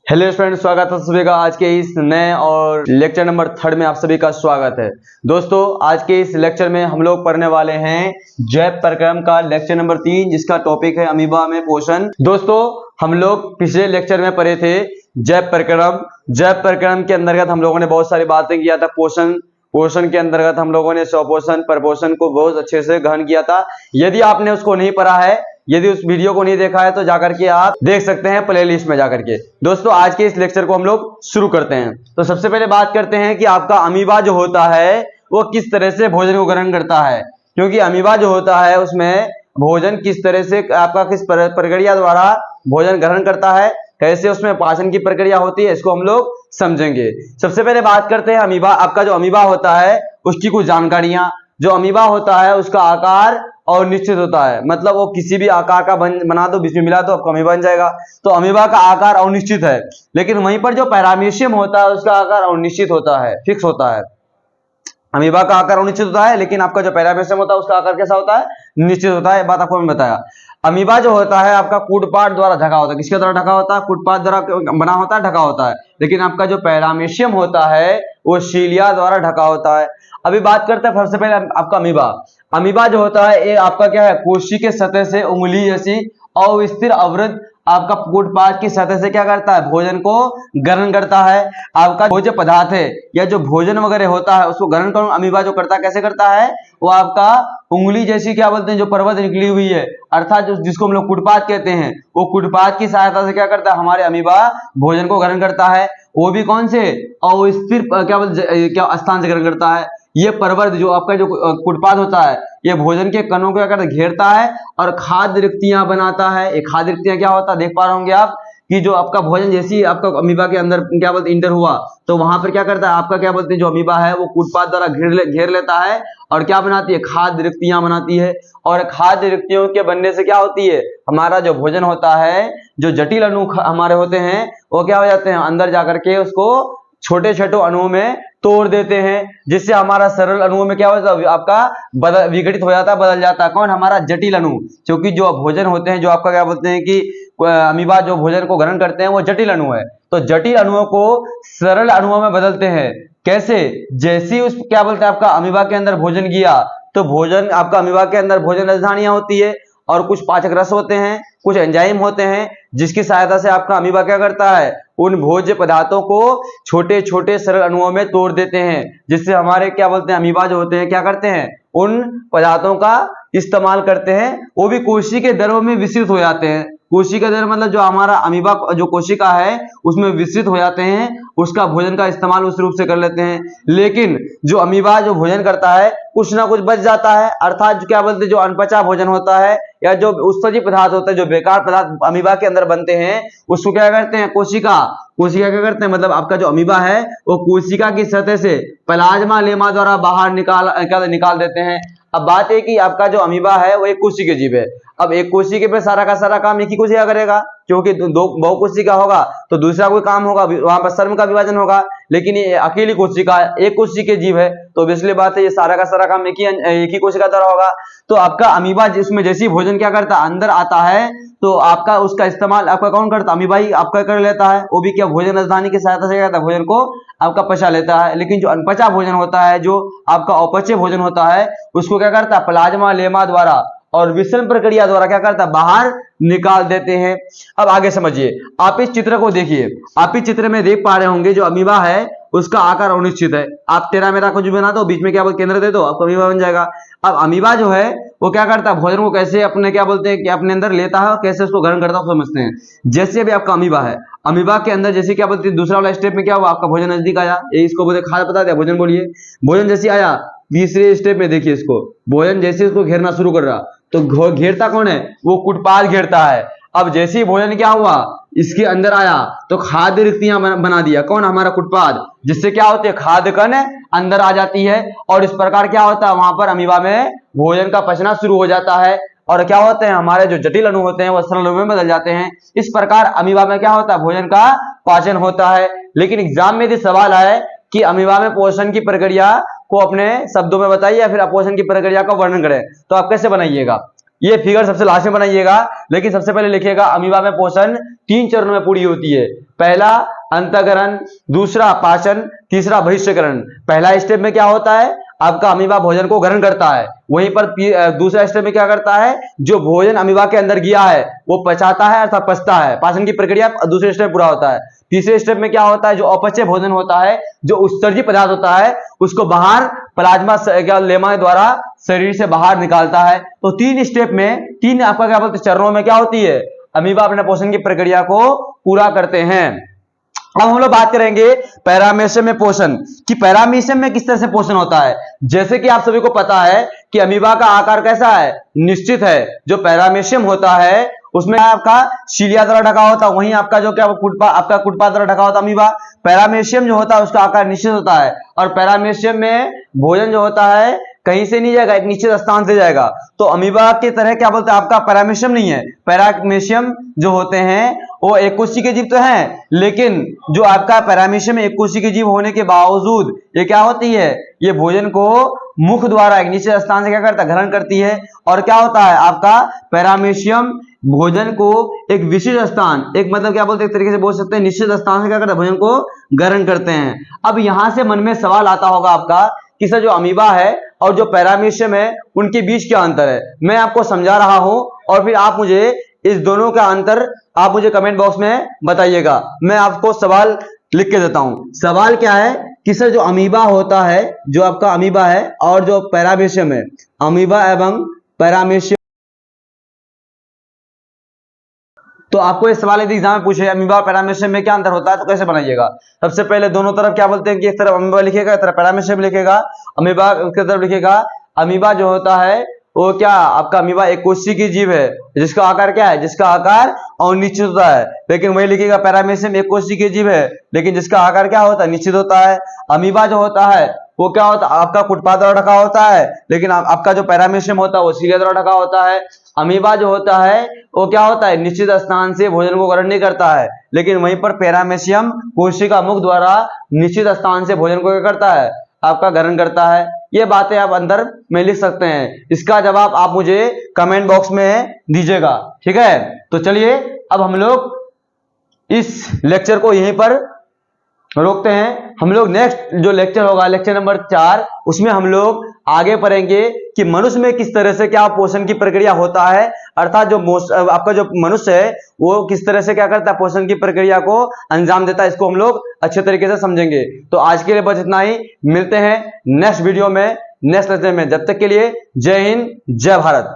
Hello friends, स्वागत है सभी का आज के इस नए और लेक्चर नंबर 3 में आप सभी का स्वागत है। दोस्तों, आज के इस लेक्चर में हम लोग पढ़ने वाले हैं जैव प्रक्रम का लेक्चर नंबर 3, जिसका टॉपिक है अमीबा में पोषण। दोस्तों, हम लोग पिछले लेक्चर में पढ़े थे जैव प्रक्रम। जैव प्रक्रम के अंतर्गत हम लोगों ने बहुत सारी बातें किया था। पोषण के अंतर्गत हम लोगों ने स्वपोषण, परपोषण को बहुत अच्छे से गहन किया था। यदि आपने उसको नहीं पढ़ा है, यदि उस वीडियो को नहीं देखा है, तो जाकर के आप देख सकते हैं प्लेलिस्ट में जाकर के। दोस्तों, आज के इस लेक्चर को हम लोग शुरू करते हैं। तो सबसे पहले बात करते हैं कि आपका अमीबा जो होता है वो किस तरह से भोजन को ग्रहण करता है, क्योंकि अमीबा जो होता है उसमें भोजन किस तरह से आपका किस प्रक्रिया द्वारा भोजन ग्रहण करता है, कैसे उसमें पाचन की प्रक्रिया होती है, इसको हम लोग समझेंगे। सबसे पहले बात करते हैं अमीबा। आपका जो अमीबा होता है उसकी कुछ जानकारियां। जो अमीबा होता है उसका आकार और निश्चित होता है, मतलब वो किसी भी आकार का बना दो, बीच में मिला दो, आपका अमीबा बन जाएगा। तो अमीबा का आकार अनिश्चित है, लेकिन वहीं पर जो पैरामीशियम होता है उसका आकार अनिश्चित होता है, फिक्स होता है। अमीबा का आकार अनिश्चित होता है, लेकिन आपका जो पैरामीशियम होता है उसका आकार कैसा होता है? निश्चित होता है। बात आपको मैंने बताया। अमीबा जो होता है आपका कूटपाट द्वारा ढका होता है। किसके द्वारा ढका होता है? कूटपाट द्वारा बना होता है, ढका होता है। लेकिन आपका जो पैरामीशियम होता है वो सीलिया द्वारा ढका होता है। अभी बात करते हैं सबसे पहले आपका अमीबा। अमीबा जो होता है ये आपका क्या है? कोशिका के सतह से उंगली जैसी अविस्थिर अवृद्ध आपका कूटपाट की सतह से क्या करता है? भोजन को ग्रहण करता है। आपका भोज्य पदार्थ है या जो भोजन वगैरह होता है उसको ग्रहण कर अमीबा जो करता है, कैसे करता है? वो आपका उंगली जैसी क्या बोलते हैं जो पर्वत निकली हुई है, अर्थात जिसको हम लोग कूटपाट कहते हैं, वो कूटपाट की सहायता से क्या करता है? हमारे अमीबा भोजन को ग्रहण करता है। वो भी कौन से? अस्थिर क्या बोलते क्या स्थान से ग्रहण करता है। ये पर्वत जो आपका जो कूटपाट होता है ये भोजन के कणों को क्या घेरता है और खाद्य रिक्तियां बनाता है। ये खाद्य रिक्तियां क्या होता है देख पा रहे होंगे आप कि जो आपका भोजन जैसी आपका अमीबा के अंदर क्या बोलते इंटर हुआ, तो वहां पर क्या करता है आपका क्या बोलते हैं जो अमीबा है वो कूटपाट द्वारा घेर लेता है और क्या बनाती है? खाद्य रिक्तियां बनाती है। और खाद्य रिक्तियों के बनने से क्या होती है? हमारा जो भोजन होता है, जो जटिल अणु हमारे होते हैं वो क्या हो जाते हैं? अंदर जाकर के उसको छोटे छोटे अणुओं में तोड़ देते हैं, जिससे हमारा सरल अणुओं में क्या होता है? आपका विघटित हो जाता है, बदल जाता है। कौन? हमारा जटिल अणु। क्योंकि जो भोजन होते हैं, जो आपका क्या बोलते हैं कि अमीबा जो भोजन को ग्रहण करते हैं वो जटिल अणु है, तो जटिल अणुओं को सरल अणुओं में बदलते हैं। कैसे? जैसी उस क्या बोलते हैं आपका अमीबा के अंदर भोजन गया, तो भोजन आपका अमीबा के अंदर भोजन राजधानियां होती है और कुछ पाचक रस होते हैं, कुछ एंजाइम होते हैं, जिसकी सहायता से आपका अमीबा क्या करता है? उन भोज्य पदार्थों को छोटे छोटे सरल अणुओं में तोड़ देते हैं, जिससे हमारे क्या बोलते हैं अमीबा जो होते हैं क्या करते हैं? उन पदार्थों का इस्तेमाल करते हैं। वो भी कोशिका के द्रव में विस्तृत हो जाते हैं। कोशिका द्रव मतलब जो हमारा अमीबा जो कोशिका है उसमें विस्तृत हो जाते हैं, उसका भोजन का इस्तेमाल उस रूप से कर लेते हैं। लेकिन जो अमीबा जो भोजन करता है कुछ ना कुछ बच जाता है, अर्थात क्या बोलते हैं जो अनपचा भोजन होता है या जो उत्सर्जित पदार्थ होता है, जो बेकार पदार्थ अमीबा के अंदर बनते हैं, उसको क्या करते हैं? कोशिका क्या करते हैं? मतलब आपका जो अमीबा है वो कोशिका की सतह से प्लाज्मा लेमा द्वारा बाहर निकाल देते हैं। अब बात है कि आपका जो अमीबा है वो एक कोशिकीय जीव है। अब एक कोशिका पे सारा का सारा काम एक ही कोशिका करेगा, क्योंकि दो बहुकोशिका होगा तो दूसरा कोई काम होगा, वहां पर श्रम का विभाजन होगा। लेकिन ये अकेली कोशिका एक कोशिकीय जीव है, तो इसलिए बात है ये सारा का सारा काम एक ही कोशिका द्वारा होगा। तो आपका अमीबा जिसमें जैसी भोजन क्या करता है? अंदर आता है, तो आपका उसका इस्तेमाल आपका कौन करता है? अमीबा ही आपका कर लेता है। वो भी क्या? भोजन राजधानी की सहायता से क्या करता है? भोजन को आपका पचा लेता है। लेकिन जो अनपचा भोजन होता है, जो आपका अपचय भोजन होता है, उसको क्या करता है? प्लाज्मा लेमा द्वारा और विसरण प्रक्रिया द्वारा क्या करता है? बाहर निकाल देते हैं। अब आगे समझिए, आप इस चित्र को देखिए। आप इस चित्र में देख पा रहे होंगे जो अमीबा है उसका आकार अनिश्चित है। आप तेरा मेरा कुछ बना दो, बीच में क्या बोलते केंद्र दे दो, आपको अमीबा बन जाएगा। अब अमीबा जो है वो क्या करता है? भोजन को कैसे अपने क्या बोलते हैं कि अपने अंदर लेता है और कैसे उसको ग्रहण करता है समझते हैं। जैसे अभी आपका अमीबा है, अमीबा के अंदर जैसे क्या बोलते हैं दूसरा वाला स्टेप में क्या हुआ? आपका भोजन नजदीक आया, ये इसको बोलते खाद्य पदार्थ या भोजन बोलिए। भोजन जैसे आया तीसरे स्टेप में देखिए इसको, भोजन जैसे इसको घेरना शुरू कर रहा, तो घेरता कौन है? वो कूटपाट घेरता है। अब जैसे ही भोजन क्या हुआ इसके अंदर आया तो खाद्य रिक्तियां बना दिया। कौन? हमारा कूटपाट, जिससे क्या होती है? खाद्य कण अंदर आ जाती है और इस प्रकार क्या होता है? वहां पर अमीबा में भोजन का पचना शुरू हो जाता है और क्या होते हैं? हमारे जो जटिल अणु होते हैं वो सरल अणु में बदल जाते हैं। इस प्रकार अमीबा में क्या होता है? भोजन का पाचन होता है। लेकिन एग्जाम में यदि सवाल आए कि अमीबा में पोषण की प्रक्रिया को अपने शब्दों में बताइए या फिर अपोषण की प्रक्रिया का वर्णन करें, तो आप कैसे बनाइएगा? ये फिगर सबसे लास्ट में बनाइएगा, लेकिन सबसे पहले लिखिएगा अमीबा में पोषण 3 चरणों में पूरी होती है। पहला अंतःकरण, दूसरा पाचन, तीसरा बहिष्करण। पहला स्टेप में क्या होता है, आपका अमीबा भोजन को ग्रहण करता है, वहीं पर दूसरा स्टेप में क्या करता है, जो भोजन अमीबा के अंदर गया है वो पचाता है अर्थात पचता है, पाचन की प्रक्रिया दूसरे स्टेप पूरा होता है। तीसरे स्टेप में क्या होता है, जो अपचय भोजन होता है, जो उत्सर्जित पदार्थ होता है, उसको बाहर प्लाज्मा लेमा द्वारा शरीर से बाहर निकालता है। तो तीन स्टेप में, तीन आपका क्या बोलते हैं चरणों में क्या होती है, अमीबा अपने पोषण की प्रक्रिया को पूरा करते हैं। अब हम लोग बात करेंगे पैरामीशियम में पोषण कि पैरामीशियम में किस तरह से पोषण होता है। जैसे कि आप सभी को पता है कि अमीबा का आकार कैसा है, निश्चित है। जो पैरामीशियम होता है उसमें आपका सीलिया द्वारा ढका होता है, वहीं आपका जो क्या आपका कुटपा द्वारा ढका होता है अमीबा। पैरामीशियम जो होता है उसका आकार निश्चित होता है, और पैरामीशियम में भोजन जो होता है कहीं से नहीं जाएगा, एक निश्चित स्थान से जाएगा। तो अमीबा की तरह क्या बोलते हैं, आपका पैरामीशियम नहीं है। पैरामीशियम जो होते हैं वो एक कोशिकीय जीव तो हैं, लेकिन जो आपका पैरामीशियम एक कोशिकीय जीव होने के बावजूद ये क्या होती है, ये भोजन को मुख द्वारा एक निश्चित स्थान से क्या करता है, ग्रहण करती है। और क्या होता है, आपका पैरामीशियम भोजन को एक विशिष्ट स्थान, एक मतलब क्या बोलते हैं, एक तरीके से बोल सकते हैं निश्चित स्थान से क्या करता है, भोजन को ग्रहण करते हैं। अब यहां से मन में सवाल आता होगा आपका कि सर जो अमीबा है और जो पैरामीशियम है उनके बीच क्या अंतर है। मैं आपको समझा रहा हूं और फिर आप मुझे इस दोनों का अंतर आप मुझे कमेंट बॉक्स में बताइएगा। मैं आपको सवाल लिख के देता हूं। सवाल क्या है कि सर जो अमीबा होता है, जो आपका अमीबा है और जो पैरामीशियम है, अमीबा एवं पैरामीशियम, तो आपको ये सवाल यदि एग्जाम में पूछे अमीबा और पैरामीशियम में क्या अंतर होता है तो कैसे बनाइएगा। सबसे पहले दोनों तरफ क्या बोलते हैं कि एक तरफ अमीबा लिखेगा, एक तरफ पैरामीशियम लिखेगा। अमीबा की तरफ लिखेगा, अमीबा जो होता है वो क्या आपका अमीबा एक कोशिकीय जीव है जिसका आकार क्या है, जिसका आकार अनिश्चित होता है। लेकिन वही लिखेगा पैरामीशियम एक कोशिकीय जीव है लेकिन जिसका आकार क्या होता है, निश्चित होता है। अमीबा जो होता है वो क्या होता है, आपका कुटपा द्वारा ढका होता है, लेकिन आपका जो पैरामीशियम होता है वो सीलिया द्वारा ढका होता है। अमीबा जो होता है वो क्या होता है, निश्चित स्थान से भोजन को ग्रहण नहीं करता है, लेकिन वहीं पर पैरामीशियम कोशिका मुख द्वारा निश्चित स्थान से भोजन को क्या करता है, आपका ग्रहण करता है। ये बातें आप अंदर में लिख सकते हैं, इसका जवाब आप मुझे कमेंट बॉक्स में दीजिएगा, ठीक है। तो चलिए अब हम लोग इस लेक्चर को यहीं पर रोकते हैं। हम लोग नेक्स्ट जो लेक्चर होगा, लेक्चर नंबर 4, उसमें हम लोग आगे पढ़ेंगे कि मनुष्य में किस तरह से क्या पोषण की प्रक्रिया होता है, अर्थात जो आपका जो मनुष्य है वो किस तरह से क्या करता है, पोषण की प्रक्रिया को अंजाम देता है। इसको हम लोग अच्छे तरीके से समझेंगे। तो आज के लिए बस इतना ही, मिलते हैं नेक्स्ट वीडियो में, नेक्स्ट लेक्चर में। जब तक के लिए जय हिंद, जय भारत।